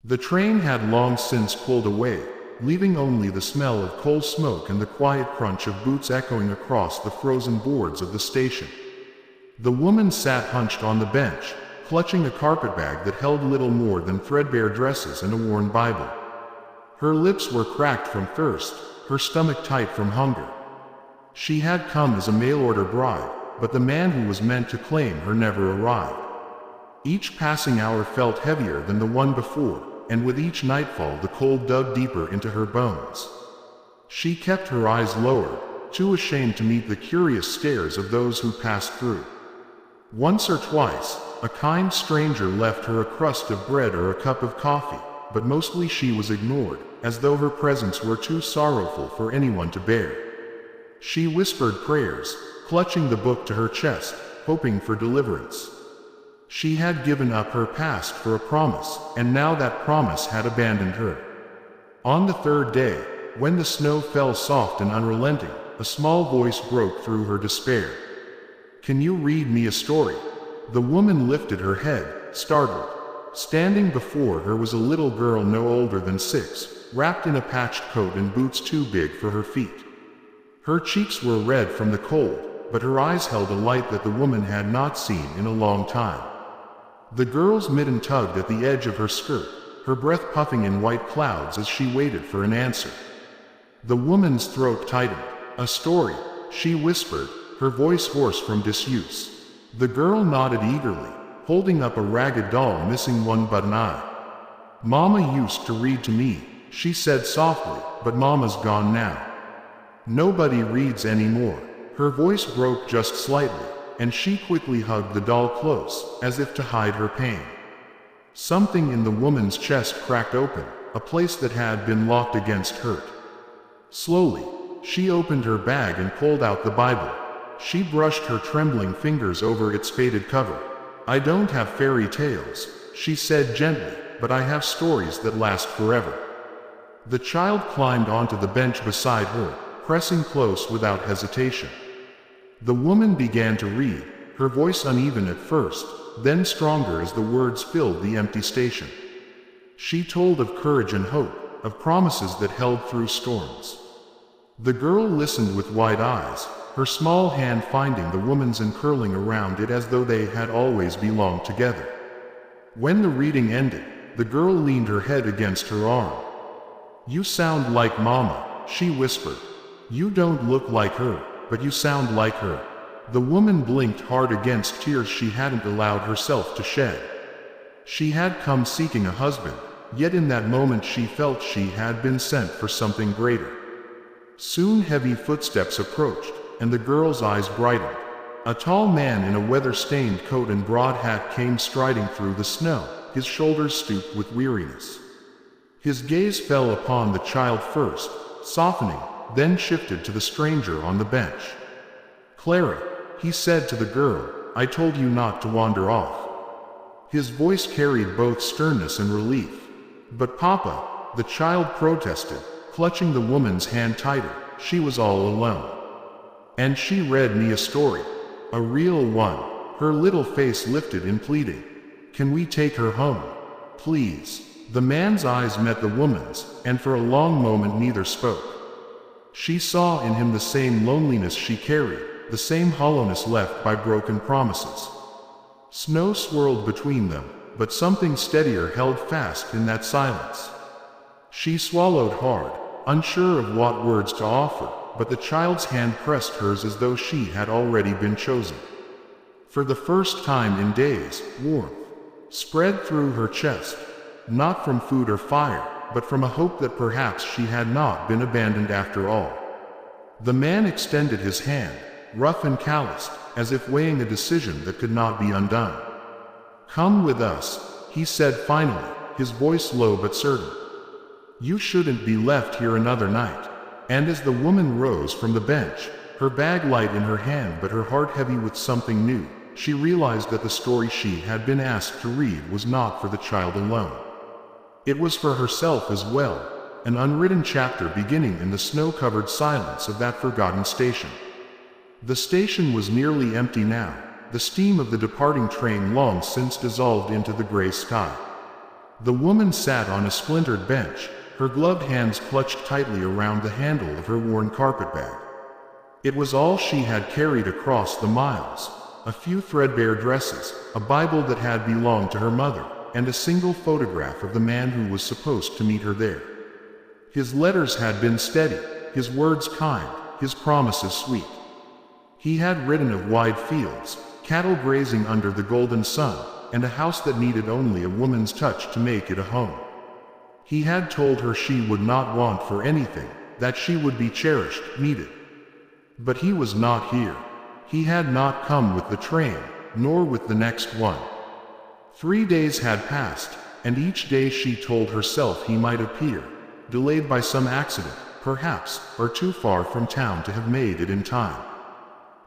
The train had long since pulled away, leaving only the smell of coal smoke and the quiet crunch of boots echoing across the frozen boards of the station. The woman sat hunched on the bench, clutching a carpetbag that held little more than threadbare dresses and a worn Bible. Her lips were cracked from thirst, her stomach tight from hunger. She had come as a mail-order bride, but the man who was meant to claim her never arrived. Each passing hour felt heavier than the one before, and with each nightfall the cold dug deeper into her bones. She kept her eyes lowered, too ashamed to meet the curious stares of those who passed through. Once or twice, a kind stranger left her a crust of bread or a cup of coffee, but mostly she was ignored, as though her presence were too sorrowful for anyone to bear. She whispered prayers, clutching the book to her chest, hoping for deliverance. She had given up her past for a promise, and now that promise had abandoned her. On the third day, when the snow fell soft and unrelenting, a small voice broke through her despair. "Can you read me a story?" The woman lifted her head, startled. Standing before her was a little girl no older than 6, wrapped in a patched coat and boots too big for her feet. Her cheeks were red from the cold, but her eyes held a light that the woman had not seen in a long time. The girl's mitten tugged at the edge of her skirt, her breath puffing in white clouds as she waited for an answer. The woman's throat tightened. "A story," she whispered, her voice hoarse from disuse. The girl nodded eagerly, holding up a ragged doll missing one button eye. "Mama used to read to me," she said softly, "but Mama's gone now. Nobody reads anymore." Her voice broke just slightly, and she quickly hugged the doll close, as if to hide her pain. Something in the woman's chest cracked open, a place that had been locked against hurt. Slowly, she opened her bag and pulled out the Bible. She brushed her trembling fingers over its faded cover. "I don't have fairy tales," she said gently, "but I have stories that last forever." The child climbed onto the bench beside her, pressing close without hesitation. The woman began to read, her voice uneven at first, then stronger as the words filled the empty station. She told of courage and hope, of promises that held through storms. The girl listened with wide eyes, her small hand finding the woman's and curling around it as though they had always belonged together. When the reading ended, the girl leaned her head against her arm. "You sound like Mama," she whispered. "You don't look like her, but you sound like her." The woman blinked hard against tears she hadn't allowed herself to shed. She had come seeking a husband, yet in that moment she felt she had been sent for something greater. Soon heavy footsteps approached, and the girl's eyes brightened. A tall man in a weather-stained coat and broad hat came striding through the snow, his shoulders stooped with weariness. His gaze fell upon the child first, softening, then shifted to the stranger on the bench. "Clara," he said to the girl, "I told you not to wander off." His voice carried both sternness and relief. "But Papa," the child protested, clutching the woman's hand tighter, "she was all alone. And she read me a story. A real one." Her little face lifted in pleading. "Can we take her home? Please?" The man's eyes met the woman's, and for a long moment neither spoke. She saw in him the same loneliness she carried, the same hollowness left by broken promises. Snow swirled between them, but something steadier held fast in that silence. She swallowed hard, unsure of what words to offer, but the child's hand pressed hers as though she had already been chosen. For the first time in days, warmth spread through her chest, not from food or fire, but from a hope that perhaps she had not been abandoned after all. The man extended his hand, rough and calloused, as if weighing a decision that could not be undone. "Come with us," he said finally, his voice low but certain. "You shouldn't be left here another night." And as the woman rose from the bench, her bag light in her hand but her heart heavy with something new, she realized that the story she had been asked to read was not for the child alone. It was for herself as well, an unwritten chapter beginning in the snow-covered silence of that forgotten station. The station was nearly empty now, the steam of the departing train long since dissolved into the gray sky. The woman sat on a splintered bench, her gloved hands clutched tightly around the handle of her worn carpetbag. It was all she had carried across the miles: a few threadbare dresses, a Bible that had belonged to her mother, and a single photograph of the man who was supposed to meet her there. His letters had been steady, his words kind, his promises sweet. He had written of wide fields, cattle grazing under the golden sun, and a house that needed only a woman's touch to make it a home. He had told her she would not want for anything, that she would be cherished, needed. But he was not here. He had not come with the train, nor with the next one. 3 days had passed, and each day she told herself he might appear, delayed by some accident, perhaps, or too far from town to have made it in time.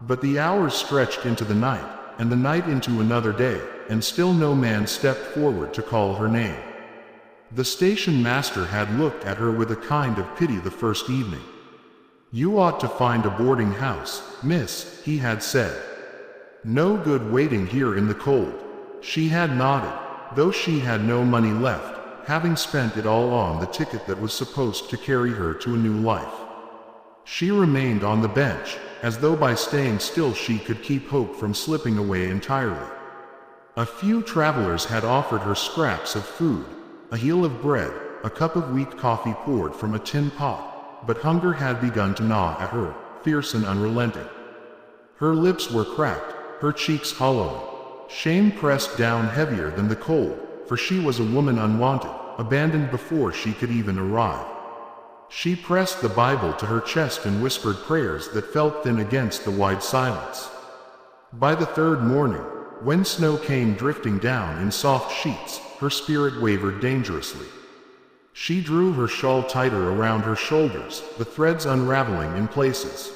But the hours stretched into the night, and the night into another day, and still no man stepped forward to call her name. The station master had looked at her with a kind of pity the first evening. "You ought to find a boarding house, miss," he had said. "No good waiting here in the cold." She had nodded, though she had no money left, having spent it all on the ticket that was supposed to carry her to a new life. She remained on the bench, as though by staying still she could keep hope from slipping away entirely. A few travelers had offered her scraps of food, a heel of bread, a cup of weak coffee poured from a tin pot, but hunger had begun to gnaw at her, fierce and unrelenting. Her lips were cracked, her cheeks hollowing. Shame pressed down heavier than the cold, for she was a woman unwanted, abandoned before she could even arrive. She pressed the Bible to her chest and whispered prayers that felt thin against the wide silence. By the third morning, when snow came drifting down in soft sheets, her spirit wavered dangerously. She drew her shawl tighter around her shoulders, the threads unraveling in places.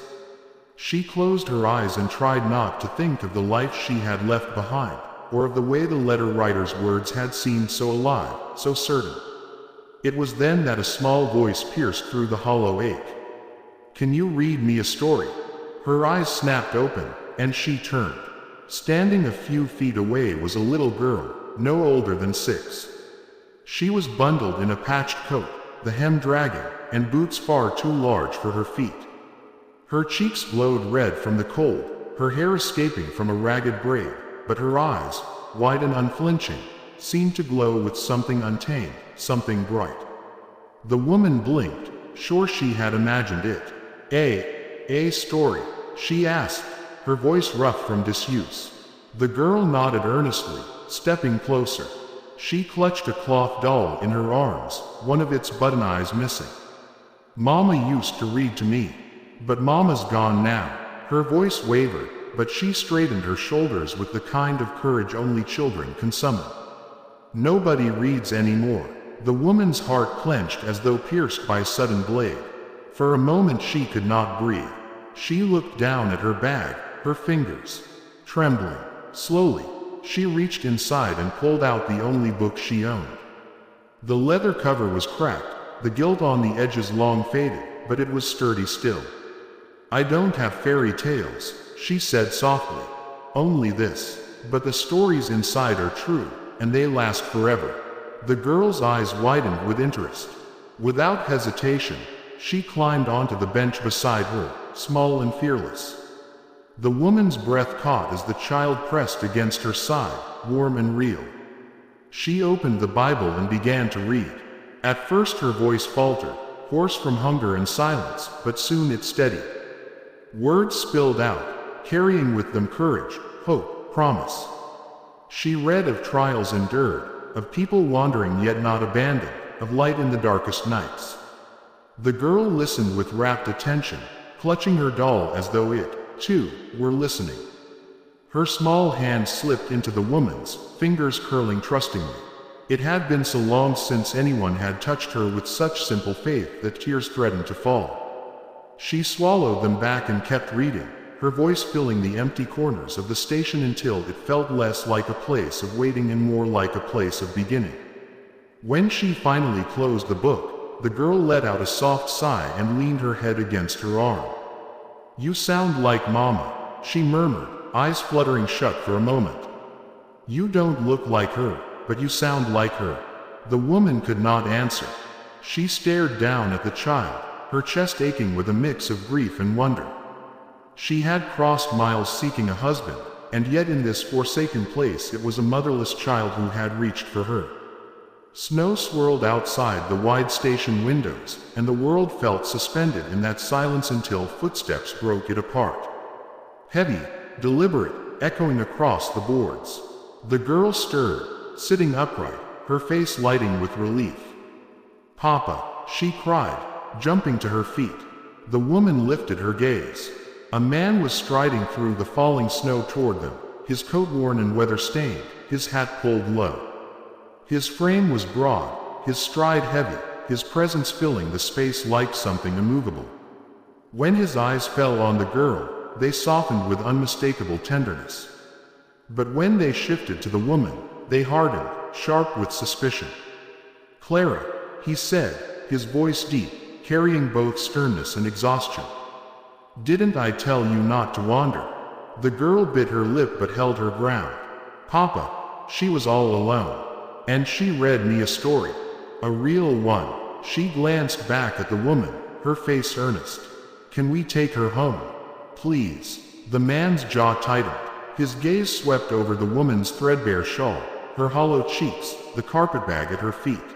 She closed her eyes and tried not to think of the life she had left behind, or of the way the letter writer's words had seemed so alive, so certain. It was then that a small voice pierced through the hollow ache. "Can you read me a story?" Her eyes snapped open, and she turned. Standing a few feet away was a little girl, no older than 6. She was bundled in a patched coat, the hem dragging, and boots far too large for her feet. Her cheeks glowed red from the cold, her hair escaping from a ragged braid, but her eyes, wide and unflinching, seemed to glow with something untamed, something bright. The woman blinked, sure she had imagined it. A story?" she asked, her voice rough from disuse. The girl nodded earnestly, stepping closer. She clutched a cloth doll in her arms, one of its button eyes missing. "Mama used to read to me. But Mama's gone now." Her voice wavered, but she straightened her shoulders with the kind of courage only children can summon. "Nobody reads anymore." The woman's heart clenched as though pierced by a sudden blade. For a moment she could not breathe. She looked down at her bag, her fingers trembling. Slowly, she reached inside and pulled out the only book she owned. The leather cover was cracked, the gilt on the edges long faded, but it was sturdy still. "I don't have fairy tales," she said softly. "Only this. But the stories inside are true, and they last forever." The girl's eyes widened with interest. Without hesitation, she climbed onto the bench beside her, small and fearless. The woman's breath caught as the child pressed against her side, warm and real. She opened the Bible and began to read. At first her voice faltered, hoarse from hunger and silence, but soon it steadied. Words spilled out, carrying with them courage, hope, promise. She read of trials endured, of people wandering yet not abandoned, of light in the darkest nights. The girl listened with rapt attention, clutching her doll as though it, too, were listening. Her small hand slipped into the woman's, fingers curling trustingly. It had been so long since anyone had touched her with such simple faith that tears threatened to fall. She swallowed them back and kept reading, her voice filling the empty corners of the station until it felt less like a place of waiting and more like a place of beginning. When she finally closed the book, the girl let out a soft sigh and leaned her head against her arm. "You sound like Mama," she murmured, eyes fluttering shut for a moment. "You don't look like her, but you sound like her." The woman could not answer. She stared down at the child, her chest aching with a mix of grief and wonder. She had crossed miles seeking a husband, and yet in this forsaken place it was a motherless child who had reached for her. Snow swirled outside the wide station windows, and the world felt suspended in that silence until footsteps broke it apart. Heavy, deliberate, echoing across the boards. The girl stirred, sitting upright, her face lighting with relief. "Papa," she cried, jumping to her feet. The woman lifted her gaze. A man was striding through the falling snow toward them, his coat worn and weather-stained, his hat pulled low. His frame was broad, his stride heavy, his presence filling the space like something immovable. When his eyes fell on the girl, they softened with unmistakable tenderness. But when they shifted to the woman, they hardened, sharp with suspicion. "Clara," he said, his voice deep, carrying both sternness and exhaustion. "Didn't I tell you not to wander?" The girl bit her lip but held her ground. "Papa," she was all alone. "And she read me a story. A real one." She glanced back at the woman, her face earnest. "Can we take her home? Please." The man's jaw tightened. His gaze swept over the woman's threadbare shawl, her hollow cheeks, the carpetbag at her feet.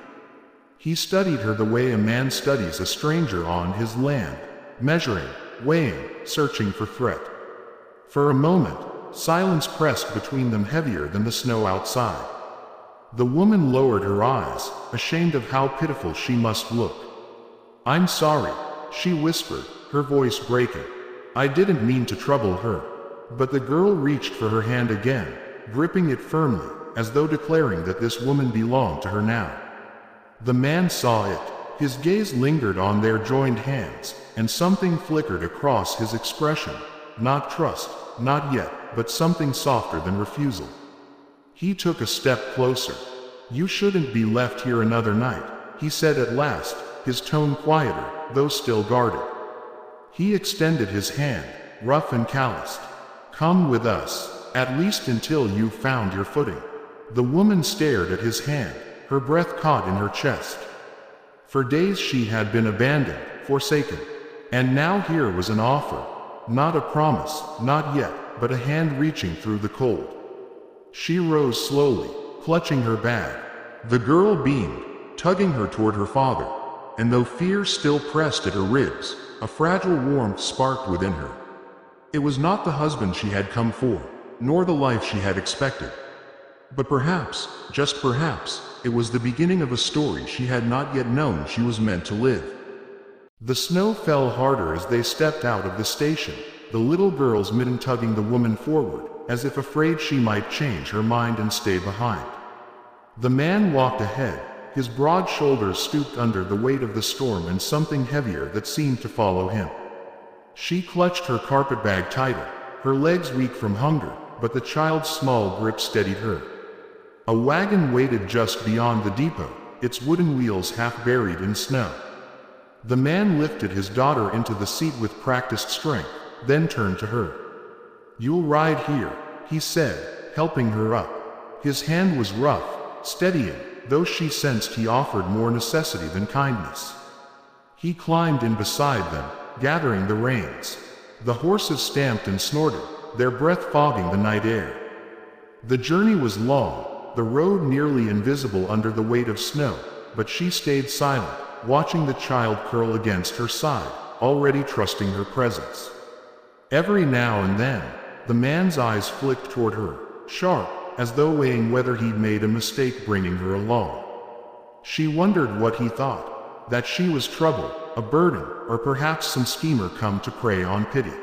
He studied her the way a man studies a stranger on his land, measuring, weighing, searching for threat. For a moment, silence pressed between them heavier than the snow outside. The woman lowered her eyes, ashamed of how pitiful she must look. "I'm sorry," she whispered, her voice breaking. "I didn't mean to trouble her." But the girl reached for her hand again, gripping it firmly, as though declaring that this woman belonged to her now. The man saw it. His gaze lingered on their joined hands, and something flickered across his expression. Not trust, not yet, but something softer than refusal. He took a step closer. "You shouldn't be left here another night," he said at last, his tone quieter, though still guarded. He extended his hand, rough and calloused. "Come with us, at least until you've found your footing." The woman stared at his hand, her breath caught in her chest. For days she had been abandoned, forsaken. And now here was an offer. Not a promise, not yet, but a hand reaching through the cold. She rose slowly, clutching her bag. The girl beamed, tugging her toward her father, and though fear still pressed at her ribs, a fragile warmth sparked within her. It was not the husband she had come for, nor the life she had expected. But perhaps, just perhaps, it was the beginning of a story she had not yet known she was meant to live. The snow fell harder as they stepped out of the station, the little girl's mitten tugging the woman forward, as if afraid she might change her mind and stay behind. The man walked ahead, his broad shoulders stooped under the weight of the storm and something heavier that seemed to follow him. She clutched her carpetbag tighter, her legs weak from hunger, but the child's small grip steadied her. A wagon waited just beyond the depot, its wooden wheels half buried in snow. The man lifted his daughter into the seat with practiced strength, then turned to her. "You'll ride here," he said, helping her up. His hand was rough, steadying, though she sensed he offered more necessity than kindness. He climbed in beside them, gathering the reins. The horses stamped and snorted, their breath fogging the night air. The journey was long, the road nearly invisible under the weight of snow, but she stayed silent, watching the child curl against her side, already trusting her presence. Every now and then, the man's eyes flicked toward her, sharp, as though weighing whether he'd made a mistake bringing her along. She wondered what he thought, that she was trouble, a burden, or perhaps some schemer come to prey on pity.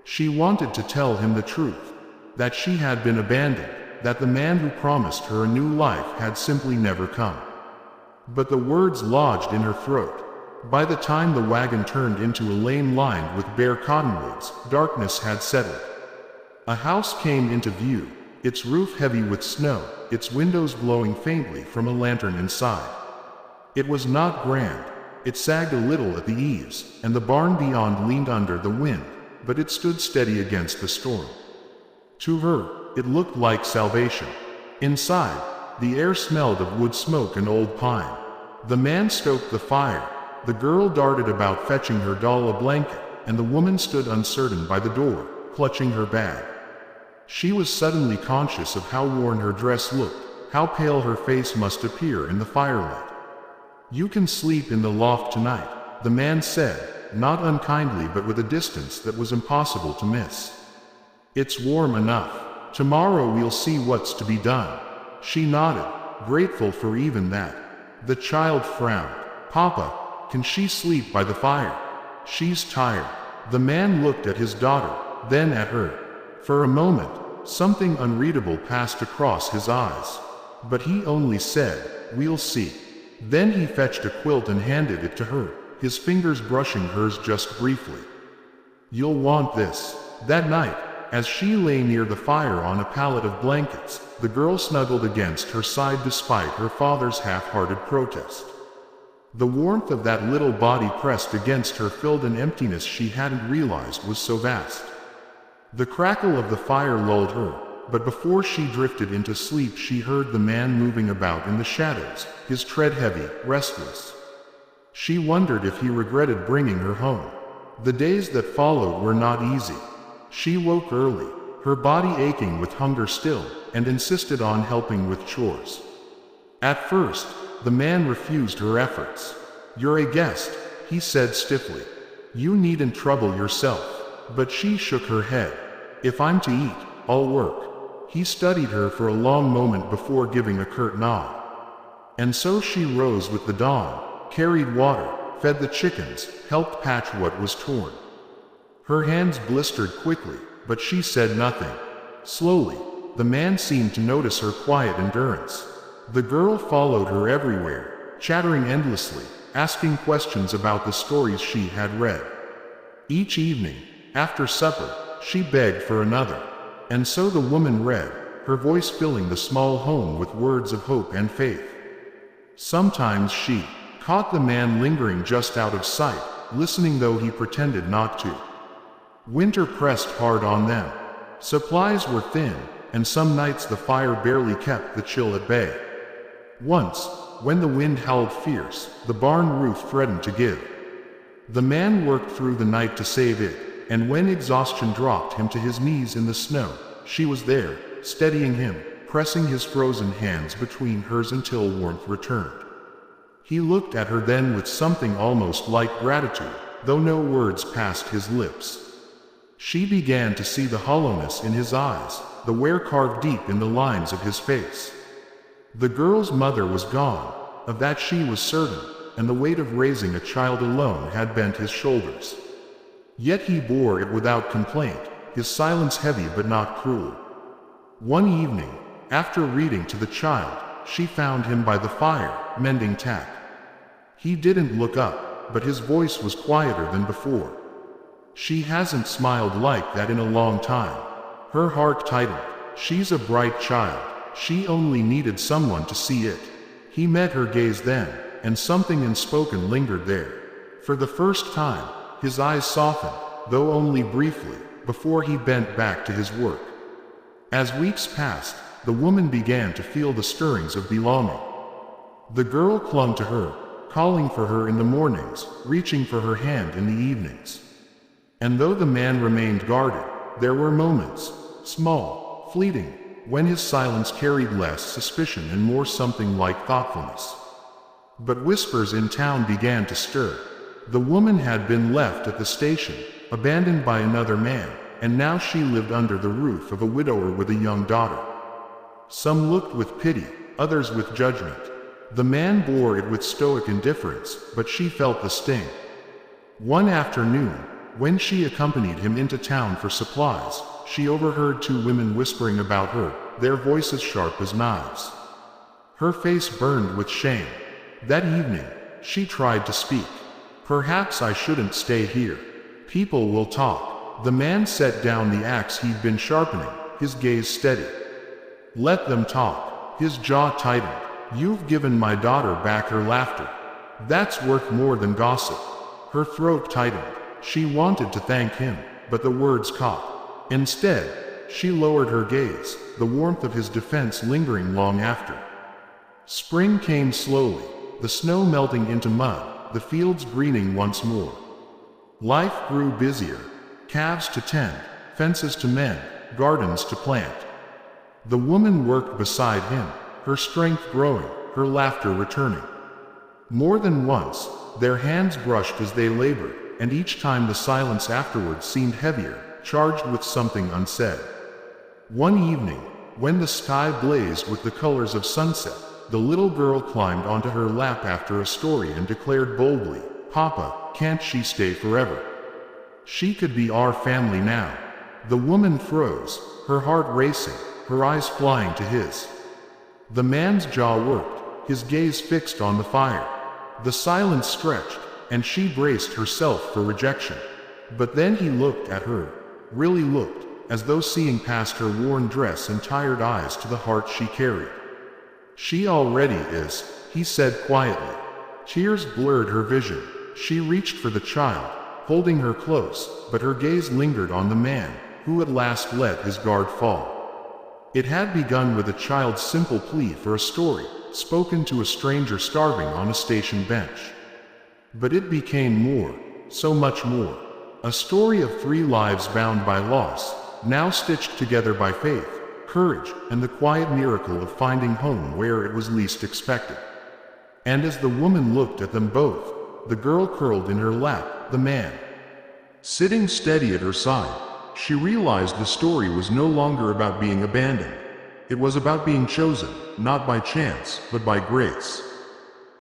She wanted to tell him the truth, that she had been abandoned, that the man who promised her a new life had simply never come. But the words lodged in her throat. By the time the wagon turned into a lane lined with bare cottonwoods, darkness had settled. A house came into view, its roof heavy with snow, its windows glowing faintly from a lantern inside. It was not grand. It sagged a little at the eaves, and the barn beyond leaned under the wind, but it stood steady against the storm. To her, it looked like salvation. Inside, The air smelled of wood smoke and old pine. The man stoked the fire. The girl darted about fetching her doll a blanket, and the woman stood uncertain by the door, clutching her bag. She was suddenly conscious of how worn her dress looked, how pale her face must appear in the firelight. "You can sleep in the loft tonight," the man said, not unkindly but with a distance that was impossible to miss. "It's warm enough. Tomorrow we'll see what's to be done." She nodded, grateful for even that. The child frowned. "Papa, can she sleep by the fire? She's tired." The man looked at his daughter, then at her. For a moment, something unreadable passed across his eyes. But he only said, "We'll see." Then he fetched a quilt and handed it to her, his fingers brushing hers just briefly. "You'll want this." That night, as she lay near the fire on a pallet of blankets, the girl snuggled against her side despite her father's half-hearted protest. The warmth of that little body pressed against her filled an emptiness she hadn't realized was so vast. The crackle of the fire lulled her, but before she drifted into sleep she heard the man moving about in the shadows, his tread heavy, restless. She wondered if he regretted bringing her home. The days that followed were not easy. She woke early, her body aching with hunger still, and insisted on helping with chores. At first, the man refused her efforts. "You're a guest," he said stiffly. "You needn't trouble yourself." But she shook her head. "If I'm to eat, I'll work." He studied her for a long moment before giving a curt nod. And so she rose with the dawn, carried water, fed the chickens, helped patch what was torn. Her hands blistered quickly, but she said nothing. Slowly, the man seemed to notice her quiet endurance. The girl followed her everywhere, chattering endlessly, asking questions about the stories she had read. Each evening, after supper, she begged for another. And so the woman read, her voice filling the small home with words of hope and faith. Sometimes she caught the man lingering just out of sight, listening though he pretended not to. Winter pressed hard on them. Supplies were thin, and some nights the fire barely kept the chill at bay. Once, when the wind howled fierce, the barn roof threatened to give. The man worked through the night to save it, and when exhaustion dropped him to his knees in the snow, she was there, steadying him, pressing his frozen hands between hers until warmth returned. He looked at her then with something almost like gratitude, though no words passed his lips. She began to see the hollowness in his eyes, the wear carved deep in the lines of his face. The girl's mother was gone, of that she was certain, and the weight of raising a child alone had bent his shoulders. Yet he bore it without complaint, his silence heavy but not cruel. One evening, after reading to the child, she found him by the fire, mending tack. He didn't look up, but his voice was quieter than before. "She hasn't smiled like that in a long time." Her heart tightened. "She's a bright child. She only needed someone to see it." He met her gaze then, and something unspoken lingered there. For the first time, his eyes softened, though only briefly, before he bent back to his work. As weeks passed, the woman began to feel the stirrings of belonging. The girl clung to her, calling for her in the mornings, reaching for her hand in the evenings. And though the man remained guarded, there were moments, small, fleeting, when his silence carried less suspicion and more something like thoughtfulness. But whispers in town began to stir. The woman had been left at the station, abandoned by another man, and now she lived under the roof of a widower with a young daughter. Some looked with pity, others with judgment. The man bore it with stoic indifference, but she felt the sting. One afternoon, when she accompanied him into town for supplies, she overheard two women whispering about her, their voices sharp as knives. Her face burned with shame. That evening, she tried to speak. "Perhaps I shouldn't stay here. People will talk." The man set down the axe he'd been sharpening, his gaze steady. "Let them talk." His jaw tightened. "You've given my daughter back her laughter. That's worth more than gossip." Her throat tightened. She wanted to thank him, but the words caught. Instead, she lowered her gaze, the warmth of his defense lingering long after. Spring came slowly, the snow melting into mud, the fields greening once more. Life grew busier, calves to tend, fences to mend, gardens to plant. The woman worked beside him, her strength growing, her laughter returning. More than once, their hands brushed as they labored, and each time the silence afterward seemed heavier, charged with something unsaid. One evening, when the sky blazed with the colors of sunset, the little girl climbed onto her lap after a story and declared boldly, "Papa, can't she stay forever? She could be our family now." The woman froze, her heart racing, her eyes flying to his. The man's jaw worked, his gaze fixed on the fire. The silence stretched, and she braced herself for rejection. But then he looked at her, really looked, as though seeing past her worn dress and tired eyes to the heart she carried. "She already is," he said quietly. Tears blurred her vision. She reached for the child, holding her close, but her gaze lingered on the man, who at last let his guard fall. It had begun with a child's simple plea for a story, spoken to a stranger starving on a station bench. But it became more, so much more. A story of 3 lives bound by loss, now stitched together by faith, courage, and the quiet miracle of finding home where it was least expected. And as the woman looked at them both, the girl curled in her lap, the man sitting steady at her side, she realized the story was no longer about being abandoned. It was about being chosen, not by chance, but by grace.